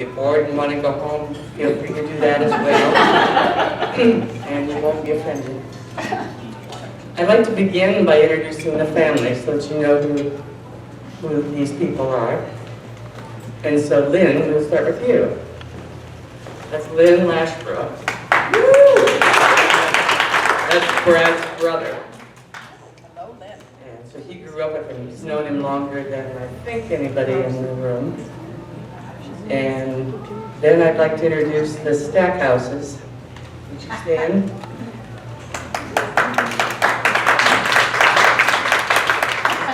get bored and want to go home, feel free to do that as well. And we won't be offended. I'd like to begin by introducing the family so that you know who these people are. And so Lynn, we'll start with you. That's Lynn Lashbrook. That's Brad's brother. Hello, Lynn. And so he grew up with him. He's known him longer than I think anybody in the room. And then I'd like to introduce the Stackhouses. Would you stand?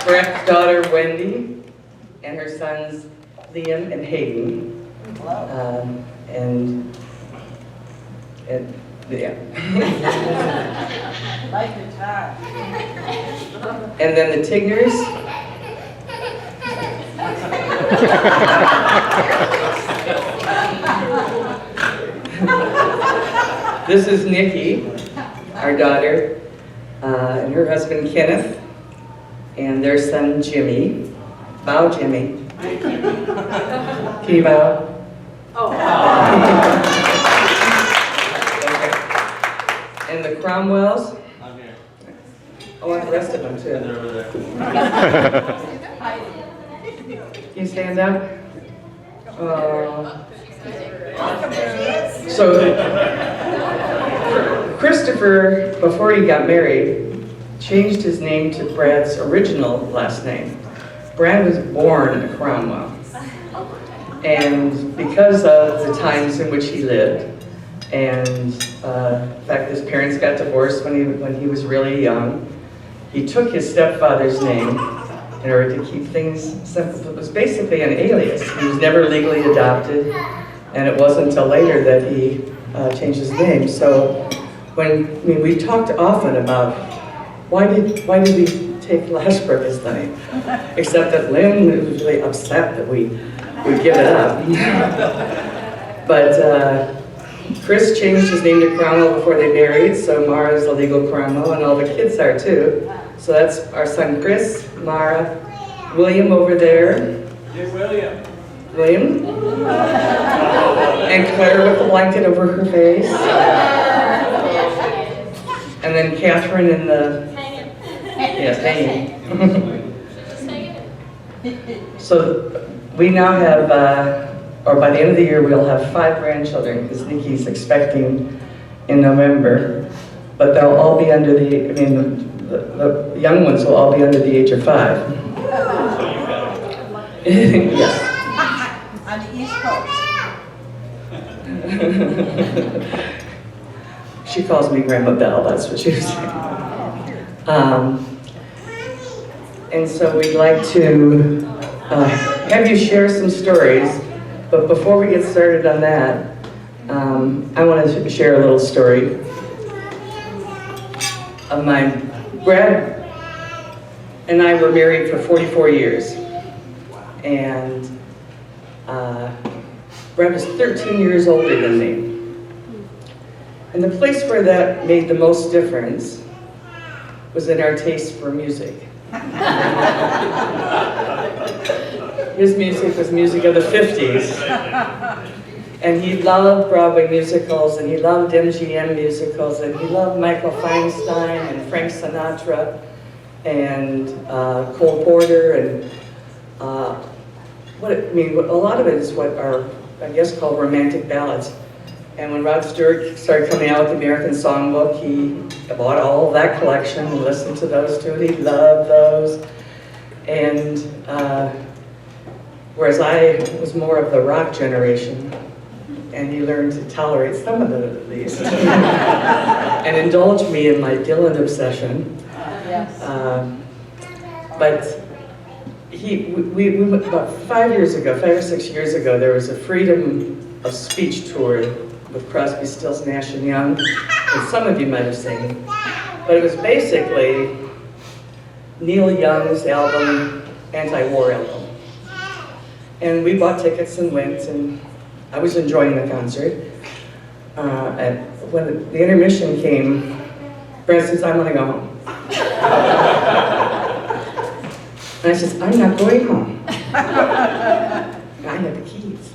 Brad's daughter Wendy and her sons Liam and Hayden. And yeah. Like your time. And then the Tignors. This is Niki, our daughter, and her husband Kenneth, and their son Jimmy. Bow, Jimmy. Can you bow? Oh. Okay. And the Cromwells. I'm here. Oh, and the rest of them too. They're over there. Can you stand up? So, Christopher, before he got married, changed his name to Brad's original last name. Brad was born a Cromwell. And because of the times in which he lived, and in fact his parents got divorced when he was really young, he took his stepfather's name in order to keep things simple. It was basically an alias. He was never legally adopted, and it wasn't until later that he changed his name. So we talked often about why did we take Lashbrook as the name, except that Lynn was really upset that we give it up. But Chris changed his name to Cromwell before they married, so Mara's the legal Cromwell, and all the kids are too. So that's our son Chris, Mara, William over there. Dear William. William. And Claire with the blanket over her face. And then Catherine in the... Yes, hanging. So we now have, or by the end of the year, we'll have 5 grandchildren, because Niki's expecting in November. But they'll all be under the young ones will all be under the age of 5. Yes. On the East Coast. She calls me Grandma Belle, that's what she was saying. And so we'd like to have you share some stories, but before we get started on that, I want to share a little story of mine. Brad and I were married for 44 years, and Brad was 13 years older than me. And the place where that made the most difference was in our taste for music. His music was music of the 50s. And he loved Broadway musicals, and he loved MGM musicals, and he loved Michael Feinstein and Frank Sinatra and Cole Porter, and a lot of it is what are, I guess, called romantic ballads. And when Rod Stewart started coming out with the American Songbook, he bought all of that collection and listened to those too, and he loved those. And whereas I was more of the rock generation, and he learned to tolerate some of it at least, and indulge me in my Dylan obsession. Yes. But we about 5 or 6 years ago, there was a Freedom of Speech tour with Crosby, Stills, Nash and Young, that some of you might have seen. But it was basically Neil Young's album, anti-war album. And we bought tickets and went, and I was enjoying the concert. And when the intermission came, Brad says, "I want to go home." And I says, "I'm not going home. I have the keys."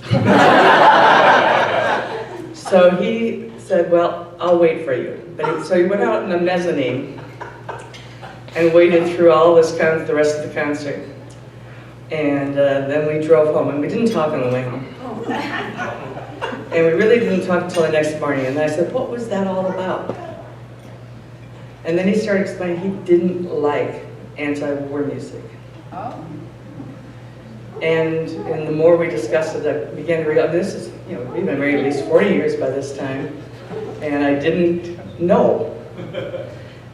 So he said, well, I'll wait for you. So he went out in the mezzanine and waited through all this the rest of the concert. And then we drove home, and we didn't talk on the way home. And we really didn't talk until the next morning. And I said, what was that all about? And then he started explaining he didn't like anti-war music. Oh. And the more we discussed it, I began to realize this is, we've been married at least 40 years by this time, and I didn't know.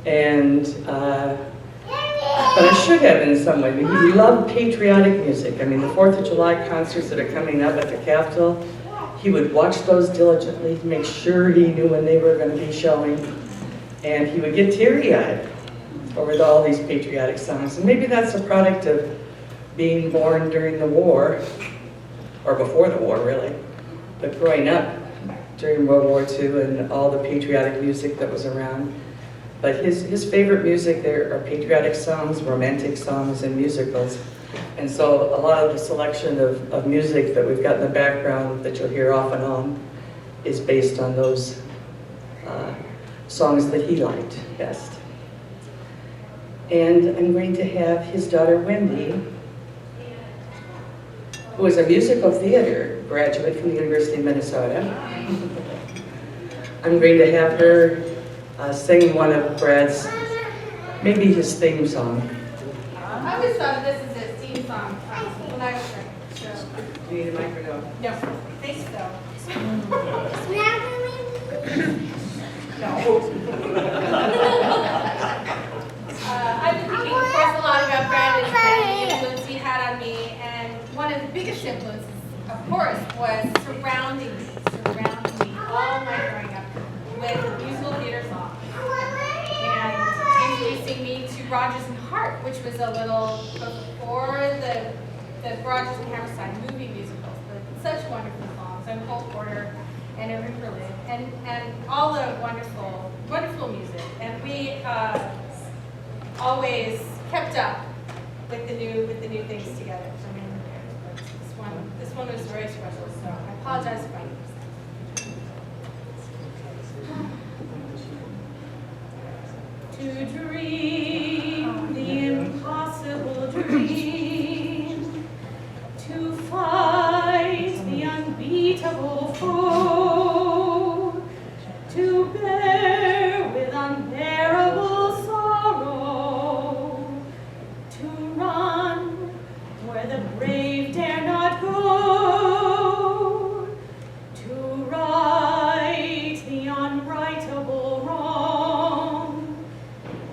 And, but I should have in some way. He loved patriotic music. I mean, the 4th of July concerts that are coming up at the Capitol, he would watch those diligently to make sure he knew when they were going to be showing. And he would get teary-eyed over all these patriotic songs. And maybe that's a product of being born during the war, or before the war, really. But growing up during World War II and all the patriotic music that was around. But his favorite music there are patriotic songs, romantic songs, and musicals. And so a lot of the selection of music that we've got in the background that you'll hear off and on is based on those songs that he liked best. And I'm going to have his daughter Wendy, who is a musical theater graduate from the University of Minnesota. I'm going to have her sing one of Brad's, maybe his theme song. I always thought this is his theme song when I was there. So. Do you need a microphone? No, I think so. No. I've been thinking, of course, a lot about Brad and the influence he had on me, and one of the biggest influences, of course, was surrounding me all my growing up with musical theater songs, and introducing me to Rodgers and Hart, which was a little before the Rodgers and Hammerstein movie musicals, but such wonderful songs, and Cole Porter, and Irving Berlin, and all the wonderful, wonderful music. And we always kept up with the new things together for many years. But this one was very special. So I apologize if I missed it. To dream the impossible dream, to fight the unbeatable foe, to bear with unbearable sorrow, to run where the brave dare not go, to right the unrightable wrong,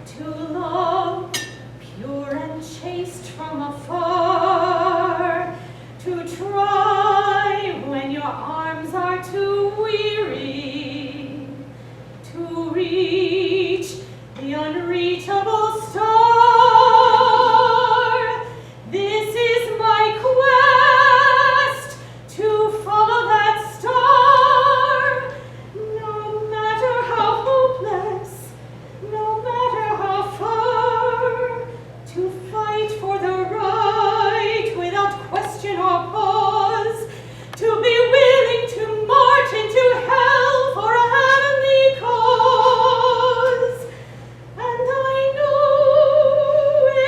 to love pure and chaste from afar, to try when your arms are too weary, to reach the unreachable star. This is my quest, to follow that star, no matter how hopeless, no matter how far, to fight for the right without question or pause, to be willing to march into hell for a heavenly cause. And I know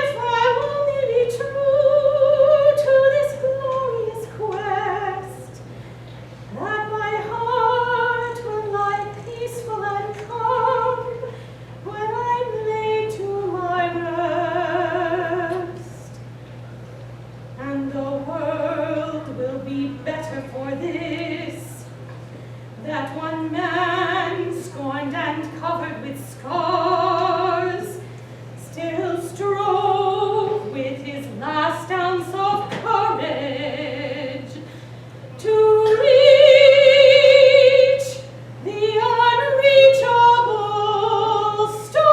if I only be true to this glorious quest, that my heart will lie peaceful and calm when I'm laid to my rest. And the world will be better for this, that one man, scorned and covered with scars, still strove with his last ounce of courage to reach the unreachable star.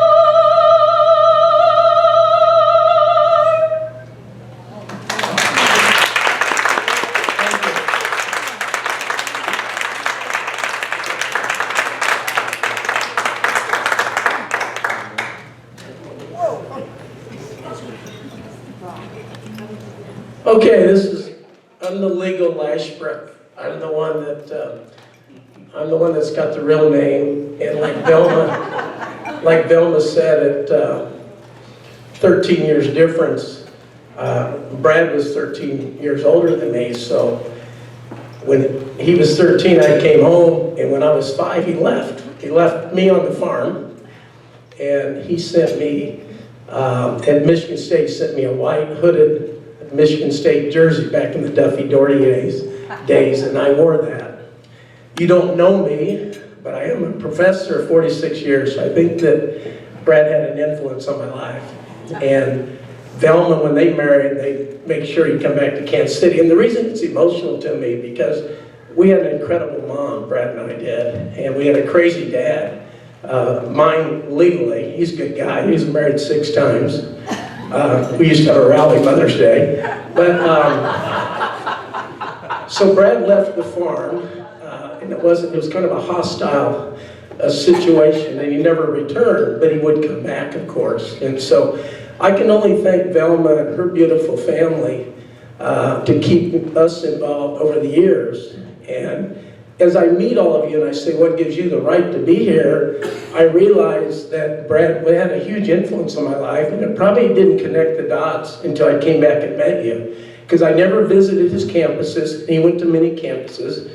Okay, I'm the legal Lashbrook. I'm the one that I'm the one that's got the real name, and like Velma said, at 13 years difference, Brad was 13 years older than me, so when he was 13, I came home, and when I was 5, he left. He left me on the farm, and he sent me, at Michigan State, sent me a white hooded Michigan State jersey back in the Duffy Doherty days, and I wore that. You don't know me, but I am a professor of 46 years, so I think that Brad had an influence on my life. And Velma, when they married, they make sure you come back to Kansas City. And the reason it's emotional to me, because we had an incredible mom, Brad and I did, and we had a crazy dad. Mine legally, he's a good guy, he was married 6 times. We used to have a rally Mother's Day. But, so Brad left the farm, and it was kind of a hostile situation, and he never returned, but he would come back, of course. And so I can only thank Velma and her beautiful family to keep us involved over the years. And as I meet all of you and I say, what gives you the right to be here, I realize that Brad had a huge influence on my life, and it probably didn't connect the dots until I came back and met you. Because I never visited his campuses, and he went to many campuses.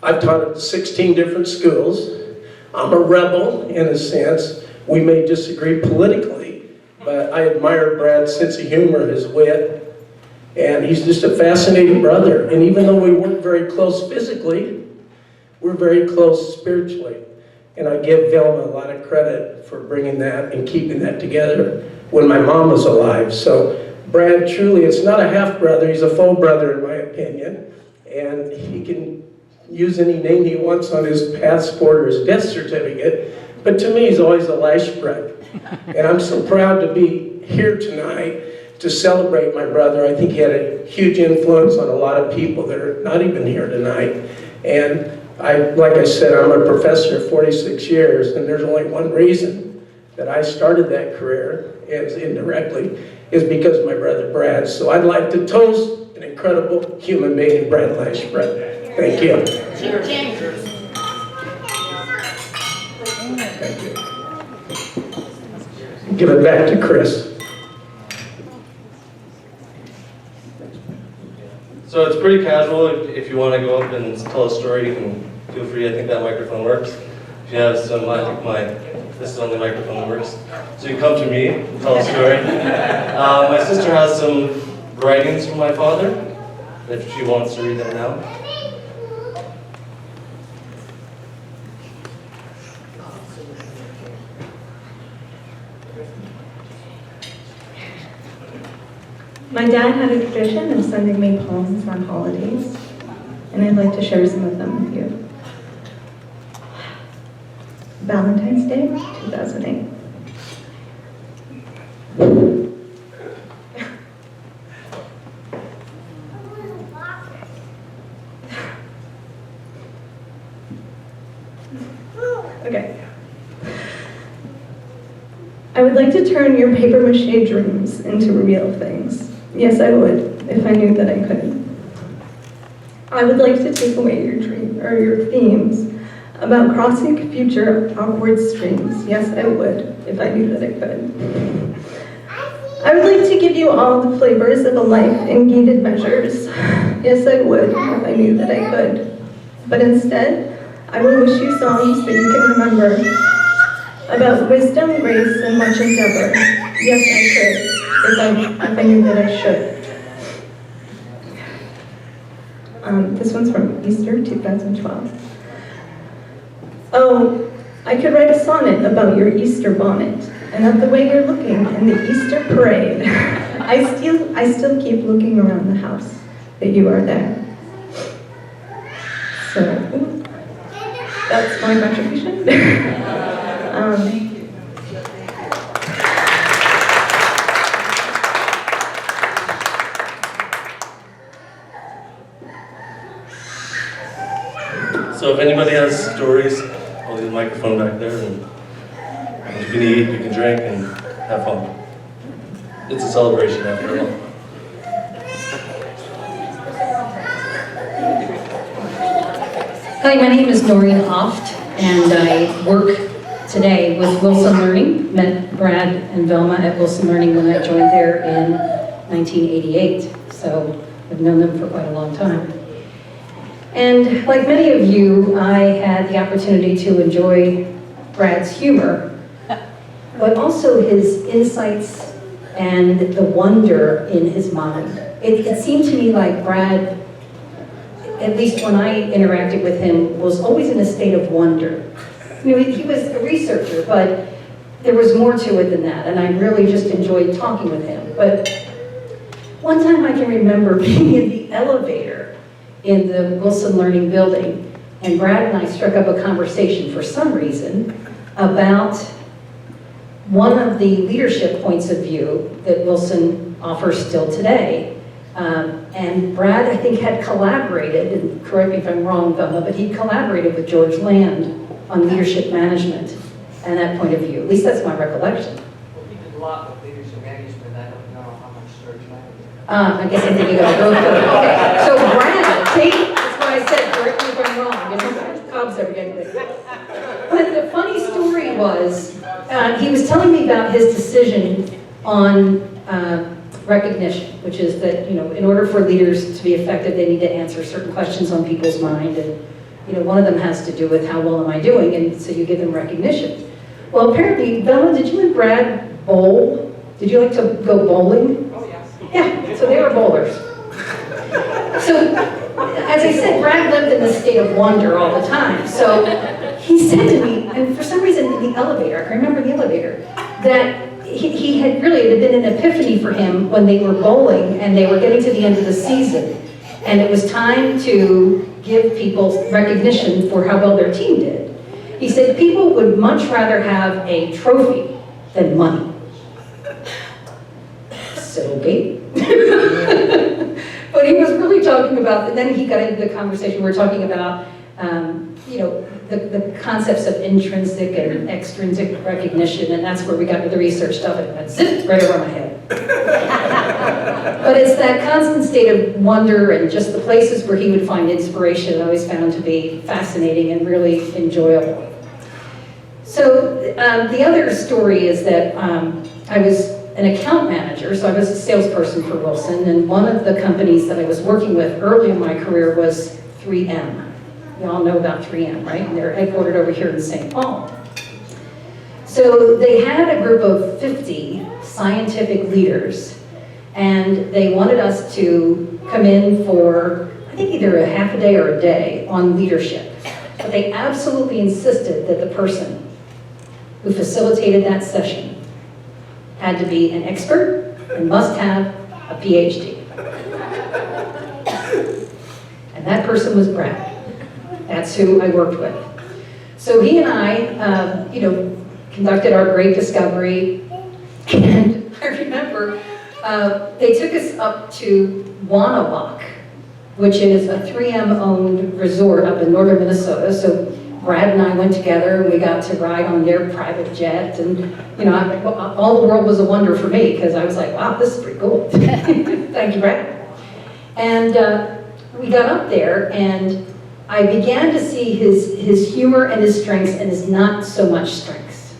I've taught at 16 different schools. I'm a rebel, in a sense. We may disagree politically, but I admire Brad's sense of humor, his wit, and he's just a fascinating brother. And even though we weren't very close physically, we're very close spiritually. And I give Velma a lot of credit for bringing that and keeping that together when my mom was alive. So Brad truly is not a half-brother, he's a full brother in my opinion. And he can use any name he wants on his passport or his death certificate. But to me, he's always a Lashbrook. And I'm so proud to be here tonight to celebrate my brother. I think he had a huge influence on a lot of people that are not even here tonight. And like I said, I'm a professor of 46 years, and there's only one reason that I started that career, as indirectly, is because of my brother Brad. So I'd like to toast an incredible human being, Brad Lashbrook. Thank you. Thank you. Give it back to Chris. So it's pretty casual. If you want to go up and tell a story, you can feel free. I think that microphone works. If you have some, I think this is the only microphone that works. So you come to me and tell a story. My sister has some writings from my father, if she wants to read them now. My dad had a tradition of sending me poems on holidays, and I'd like to share some of them with you. Valentine's Day, 2008. Okay. I would like to turn your papier-mâché dreams into real things. Yes, I would, if I knew that I could. I would like to take away your dream or your themes about crossing future awkward streams. Yes, I would, if I knew that I could. I would like to give you all the flavors of a life in gated measures. Yes, I would, if I knew that I could. But instead, I will wish you songs that you can remember about wisdom, grace, and much endeavor. Yes, I could. If I knew that I should. This one's from Easter 2012. Oh, I could write a sonnet about your Easter bonnet and of the way you're looking in the Easter parade. I still keep looking around the house that you are there. So that's my contribution. So if anybody has stories, I'll leave the microphone back there, and you can eat, you can drink, and have fun. It's a celebration after all. Hi, my name is Noreen Hoft, and I work today with Wilson Learning. Met Brad and Velma at Wilson Learning when I joined there in 1988, so I've known them for quite a long time. And like many of you, I had the opportunity to enjoy Brad's humor, but also his insights and the wonder in his mind. It seemed to me like Brad, at least when I interacted with him, was always in a state of wonder. You know, he was a researcher, but there was more to it than that, and I really just enjoyed talking with him. But one time I can remember being in the elevator in the Wilson Learning building, and Brad and I struck up a conversation for some reason about one of the leadership points of view that Wilson offers still today. And Brad, I think, had collaborated, and correct me if I'm wrong, Velma, but he collaborated with George Land on leadership management and that point of view. At least that's my recollection. Well, he did a lot with leadership management. I don't know how much George Land did. I guess I think you gotta go through it. Okay, so Brad, see, that's what I said, correct me if I'm wrong. Different Cubs every day. But the funny story was, he was telling me about his decision on recognition, which is that, you know, in order for leaders to be effective, they need to answer certain questions on people's mind, and, you know, one of them has to do with how well am I doing, and so you give them recognition. Well, apparently, Velma, did you and Brad bowl? Did you like to go bowling? Oh, yes. Yeah, so they were bowlers. So, as I said, Brad lived in this state of wonder all the time. So he said to me, and for some reason in the elevator, I can remember the elevator, that he had really, it had been an epiphany for him when they were bowling and they were getting to the end of the season. And it was time to give people recognition for how well their team did. He said people would much rather have a trophy than money. So, okay. But he was really talking about, and then he got into the conversation, we were talking about, you know, the concepts of intrinsic and extrinsic recognition, and that's where we got to the research stuff, and it went zip right over my head. But it's that constant state of wonder and just the places where he would find inspiration I always found to be fascinating and really enjoyable. So the other story is that I was an account manager, so I was a salesperson for Wilson, and one of the companies that I was working with early in my career was 3M. You all know about 3M, right? And they're headquartered over here in St. Paul. So they had a group of 50 scientific leaders, and they wanted us to come in for, I think, either a half a day or a day on leadership. But they absolutely insisted that the person who facilitated that session had to be an expert and must have a PhD. And that person was Brad. That's who I worked with. So he and I, you know, conducted our great discovery. And I remember they took us up to Wanawak, which is a 3M-owned resort up in northern Minnesota. So Brad and I went together, and we got to ride on their private jet, and, you know, all the world was a wonder for me, because I was like, wow, this is pretty cool. Thank you, Brad. And we got up there, and I began to see his humor and his strengths and his not so much strengths,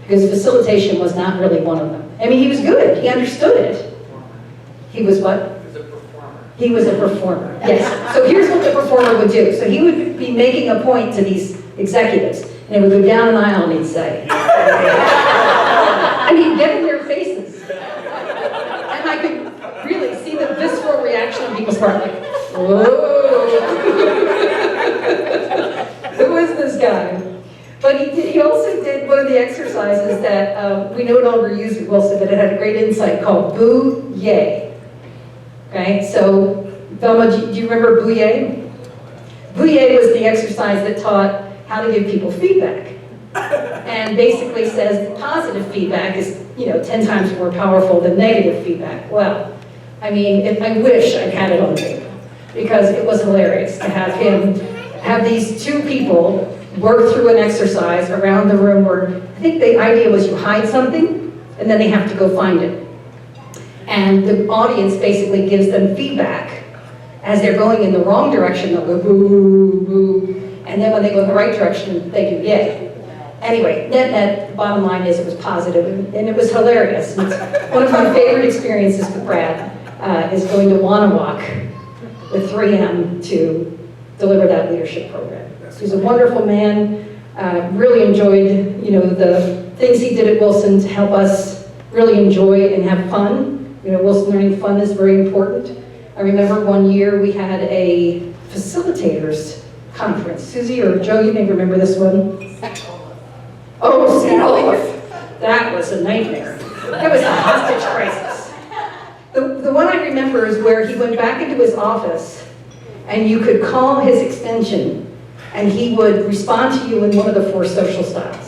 because facilitation was not really one of them. I mean, he was good, he understood it. He was what? He was a performer, yes. So here's what the performer would do. So he would be making a point to these executives, and he would go down an aisle and he'd say, and he'd get in their faces. And I could really see the visceral reaction on people's part, like, whoa. Who is this guy? But he also did one of the exercises that we no longer use at Wilson, but it had a great insight called Boo Yay. Okay, so Velma, do you remember Bouye? Bouye was the exercise that taught how to give people feedback. And basically says that positive feedback is, you know, 10 times more powerful than negative feedback. Well, I mean, I wish I had it on tape, because it was hilarious to have him have these two people work through an exercise around the room where I think the idea was you hide something and then they have to go find it. And the audience basically gives them feedback. As they're going in the wrong direction, they'll go boo, boo. then when they go in the right direction, they do yay. Anyway, the bottom line is it was positive, and it was hilarious. And it's one of my favorite experiences with Brad is going to Wanawalk with 3M to deliver that leadership program. He's a wonderful man. Really enjoyed, the things he did at Wilson to help us really enjoy and have fun. Wilson Learning Fun is very important. I remember one year we had a facilitators conference. Suzy or Joe, you may remember this one. Oh, St. Olaf. That was a nightmare. It was a hostage crisis. The one I remember is where he went back into his office and you could call his extension and he would respond to you in one of the 4 social styles.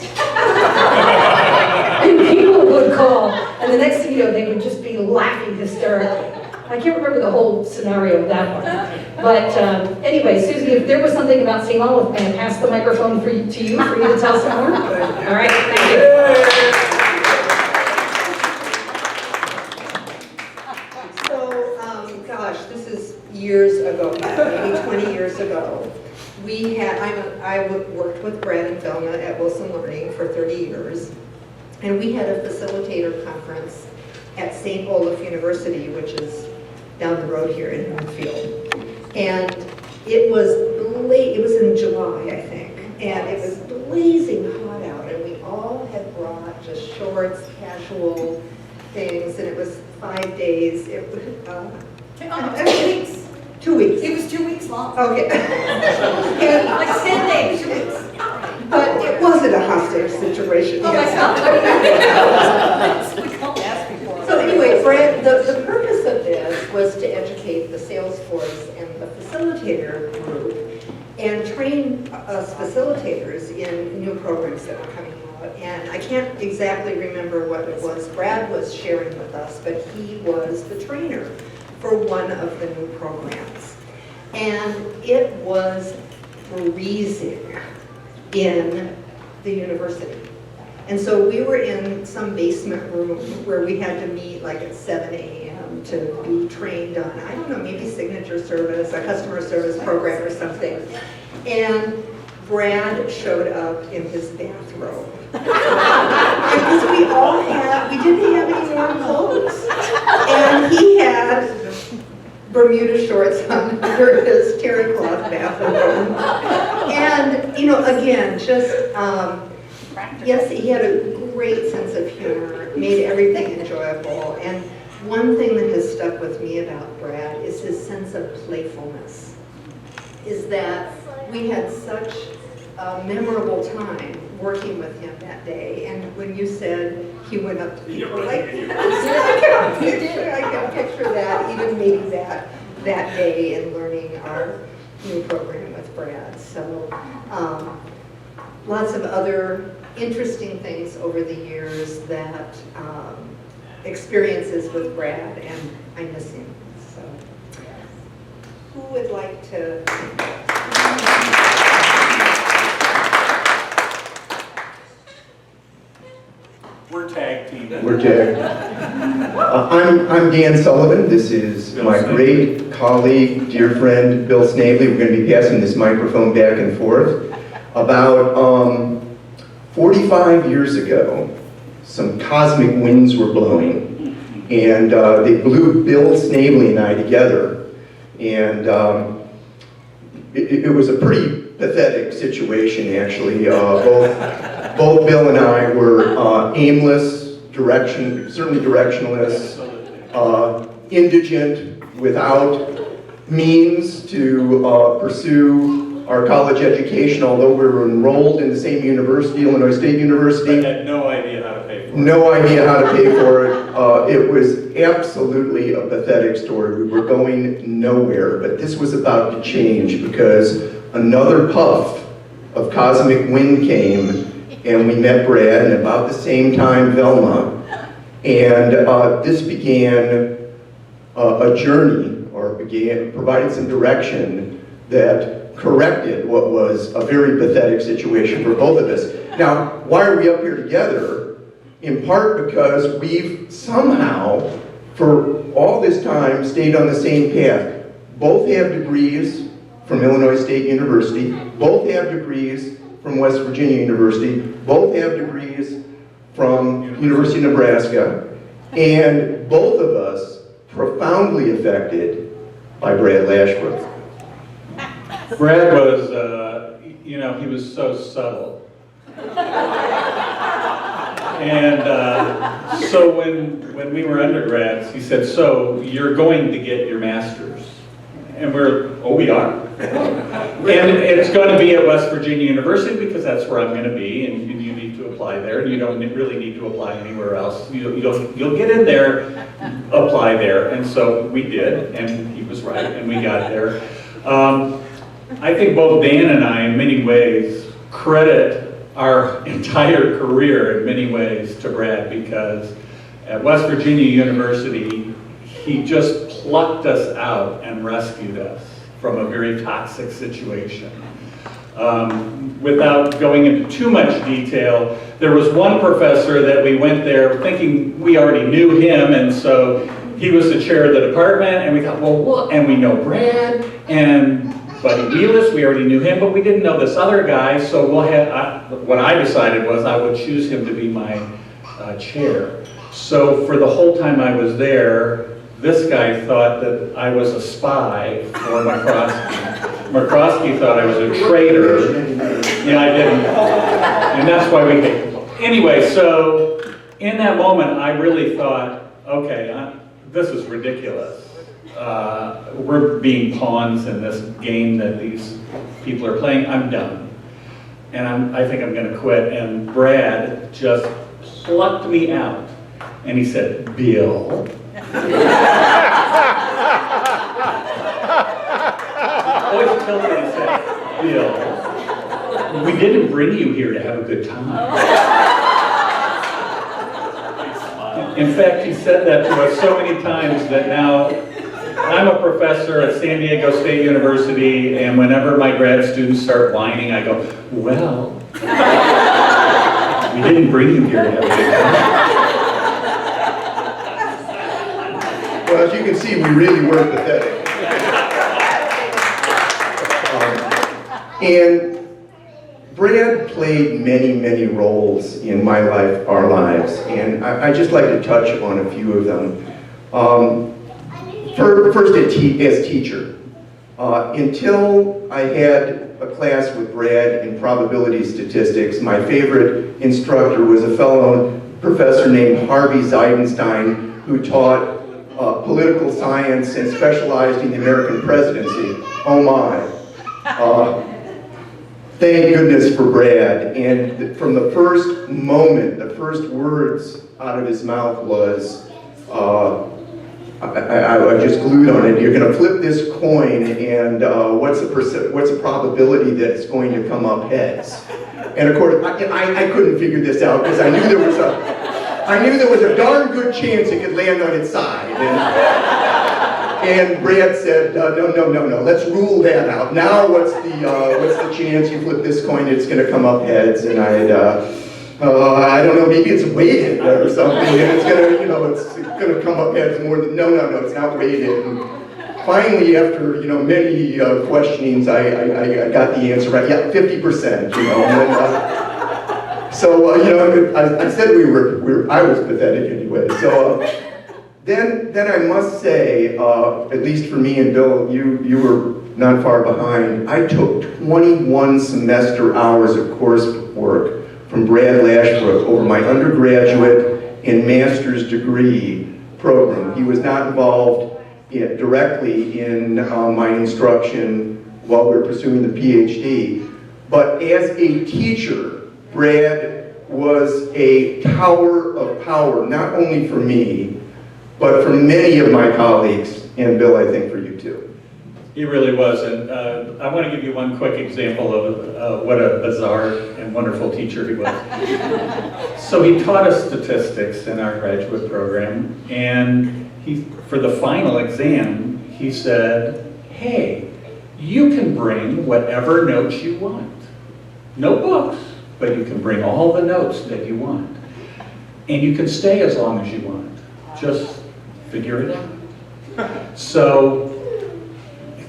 And people would call, and the next thing you know, they would just be laughing hysterically. I can't remember the whole scenario of that one. But anyway, Suzy, if there was something about St. Olaf, may I pass the microphone to you to tell some more? All right, thank you. So, gosh, this is years ago now, maybe 20 years ago. I worked with Brad and Velma at Wilson Learning for 30 years, and we had a facilitator conference at St. Olaf University, which is down the road here in Northfield. And it was in July, I think, and it was blazing hot out, and we all had brought just shorts, casual things, and it was 5 days. It was 2 weeks. 2 weeks. It was 2 weeks long. Okay. And, Like 10 days, 2 weeks. but it wasn't a hostage situation. Oh, yes. I felt we called ask before. So anyway, Brad, the purpose of this was to educate the sales force and the facilitator group and train us facilitators in new programs that were coming out. And I can't exactly remember what it was Brad was sharing with us, but he was the trainer for one of the new programs. And it was freezing in the university. And so we were in some basement room where we had to meet like at 7 a.m. to be trained on, I don't know, maybe signature service, a customer service program or something. And Brad showed up in his bathrobe. Because we didn't have any warm clothes. And he had Bermuda shorts under his terry cloth bathrobe. And, again, just, yes, he had a great sense of humor, made everything enjoyable. And one thing that has stuck with me about Brad is his sense of playfulness, is that we had such a memorable time working with him that day. And when you said he went up to people like, I can picture that, even maybe that day in learning our new program with Brad. So lots of other interesting things over the years that experiences with Brad, and I miss him. So who would like to? We're tag team. We're tagged. I'm Dan Sullivan. This is my great colleague, dear friend, Bill Snavely. We're going to be passing this microphone back and forth. About 45 years ago, some cosmic winds were blowing, and they blew Bill Snavely and I together. And it was a pretty pathetic situation, actually. Both Bill and I were aimless, certainly directionless, indigent, without means to pursue our college education, although we were enrolled in the same university, Illinois State University. I had no idea how to pay for it. No idea how to pay for it. It was absolutely a pathetic story. We were going nowhere, but this was about to change because another puff of cosmic wind came, and we met Brad, and about the same time Velma, and this began a journey, or provided some direction that corrected what was a very pathetic situation for both of us. Now, why are we up here together? In part because we've somehow, for all this time, stayed on the same path. Both have degrees from Illinois State University. Both have degrees from West Virginia University. Both have degrees from University of Nebraska. And both of us profoundly affected by Brad Lashbrook. Brad was, he was so subtle. And so when we were undergrads, he said, so you're going to get your master's. And we are. And it's going to be at West Virginia University because that's where I'm going to be, and you need to apply there, and you don't really need to apply anywhere else. You'll get in there, apply there. And so we did, and he was right, and we got there. I think both Dan and I, in many ways, credit our entire career in many ways to Brad, because at West Virginia University, he just plucked us out and rescued us from a very toxic situation. Without going into too much detail, there was one professor that we went there thinking we already knew him, and so he was the chair of the department, and we thought, well, and we know Brad, and Buddy Wheelis, we already knew him, but we didn't know this other guy, so what I decided was I would choose him to be my chair. So for the whole time I was there, this guy thought that I was a spy for McCroskey. McCroskey thought I was a traitor, and I didn't. And that's why we hate him. Anyway, so in that moment, I really thought, okay, this is ridiculous. We're being pawns in this game that these people are playing. I'm done. And I think I'm going to quit. And Brad just plucked me out. And he said, Bill. Always tells me, he said, Bill, we didn't bring you here to have a good time. In fact, he said that to us so many times that now I'm a professor at San Diego State University, and whenever my grad students start whining, I go, well, we didn't bring you here to have a good time. Well, as you can see, we really were pathetic. And Brad played many, many roles in my life, our lives, and I'd just like to touch on a few of them. First, as teacher. Until I had a class with Brad in probability statistics, my favorite instructor was a fellow professor named Harvey Zeidenstein, who taught political science and specialized in the American presidency. Oh my. Thank goodness for Brad. And from the first moment, the first words out of his mouth was, I just glued on it. You're going to flip this coin, and what's the probability that it's going to come up heads? And of course, I couldn't figure this out because I knew there was a darn good chance it could land on its side. And Brad said, no, let's rule that out. Now, what's the chance you flip this coin, it's going to come up heads? And I don't know, maybe it's weighted or something, and it's going to come up heads more than, no, it's not weighted. And finally, after, many questionings, I got the answer right. Yeah, 50%, And, so, I said I was pathetic anyway. So, then I must say, at least for me and Bill, you were not far behind. I took 21 semester hours of coursework from Brad Lashbrook over my undergraduate and master's degree program. He was not involved directly in my instruction while we were pursuing the PhD. But as a teacher, Brad was a tower of power, not only for me, but for many of my colleagues, and Bill, I think for you too. He really was, and I want to give you one quick example of what a bizarre and wonderful teacher he was. So he taught us statistics in our graduate program, and for the final exam, he said, hey, you can bring whatever notes you want. No books, but you can bring all the notes that you want. And you can stay as long as you want. Just figure it out. So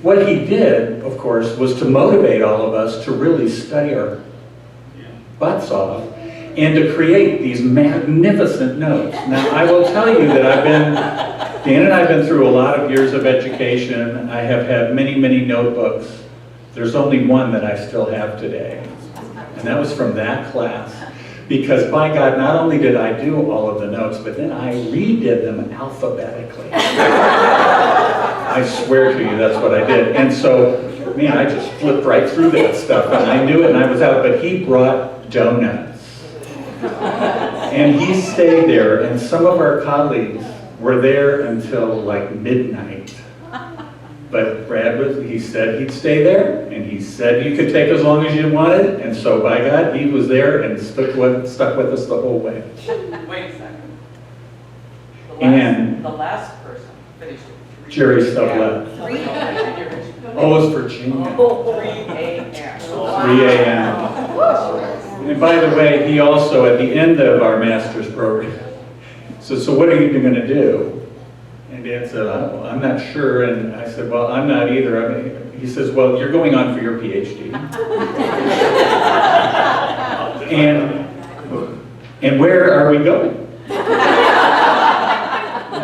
what he did, of course, was to motivate all of us to really study our butts off and to create these magnificent notes. Now, I will tell you that Dan and I have been through a lot of years of education. I have had many, many notebooks. There's only one that I still have today, and that was from that class. Because by God, not only did I do all of the notes, but then I redid them alphabetically. I swear to you, that's what I did. And so, man, I just flipped right through that stuff, and I knew it, and I was out, but he brought donuts. And he stayed there, and some of our colleagues were there until like midnight. But Brad he said he'd stay there, and he said you could take as long as you wanted, and so by God, he was there and stuck with us the whole way. Wait a second. And the last person finished it. Jerry Sublette. Oh, it was Virginia. 3 a.m. 3 a.m. And by the way, he also, at the end of our master's program, said, so what are you going to do? And Dan said, I'm not sure. And I said, well, I'm not either. He says, well, you're going on for your PhD. And where are we going?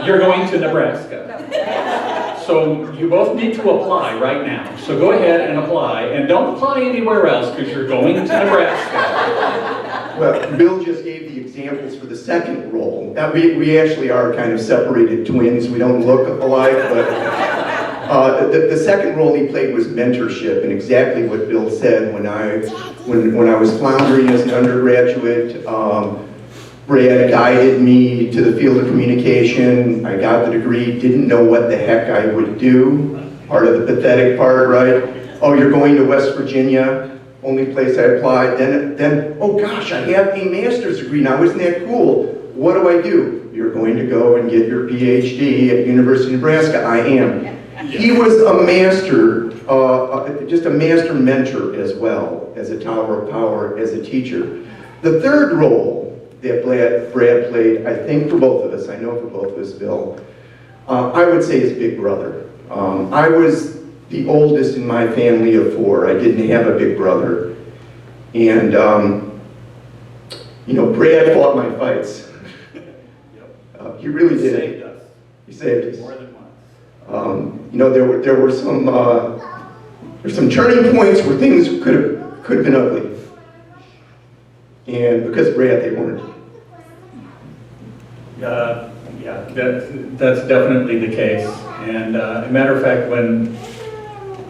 You're going to Nebraska. So you both need to apply right now. So go ahead and apply, and don't apply anywhere else because you're going to Nebraska. Well, Bill just gave the examples for the second role. Now, we actually are kind of separated twins. We don't look alike, but the second role he played was mentorship, and exactly what Bill said. When I was floundering as an undergraduate, Brad guided me to the field of communication. I got the degree, didn't know what the heck I would do. Part of the pathetic part, right? Oh, you're going to West Virginia, only place I applied. Then, oh gosh, I have a master's degree now, isn't that cool? What do? You're going to go and get your PhD at University of Nebraska. I am. He was a master, just a master mentor as well, as a tower of power, as a teacher. The third role that Brad played, I think for both of us, I know for both of us, Bill, I would say his big brother. I was the oldest in my family of 4. I didn't have a big brother. And, you know, Brad fought my fights. He really did. He saved us. He saved us. More than once. You know, there were some turning points where things could have been ugly. And because of Brad, they weren't. Yeah, that's definitely the case. And as a matter of fact, when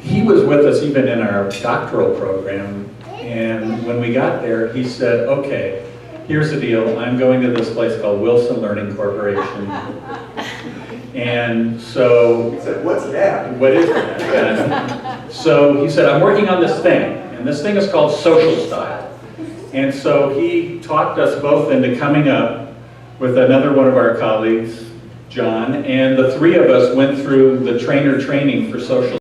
he was with us even in our doctoral program, and when we got there, he said, okay, here's the deal. I'm going to this place called Wilson Learning Corporation. And so... He said, what's that? What is that? And so he said, I'm working on this thing, and this thing is called social style. And so he talked us both into coming up with another one of our colleagues, John, and the 3 of us went through the trainer training for social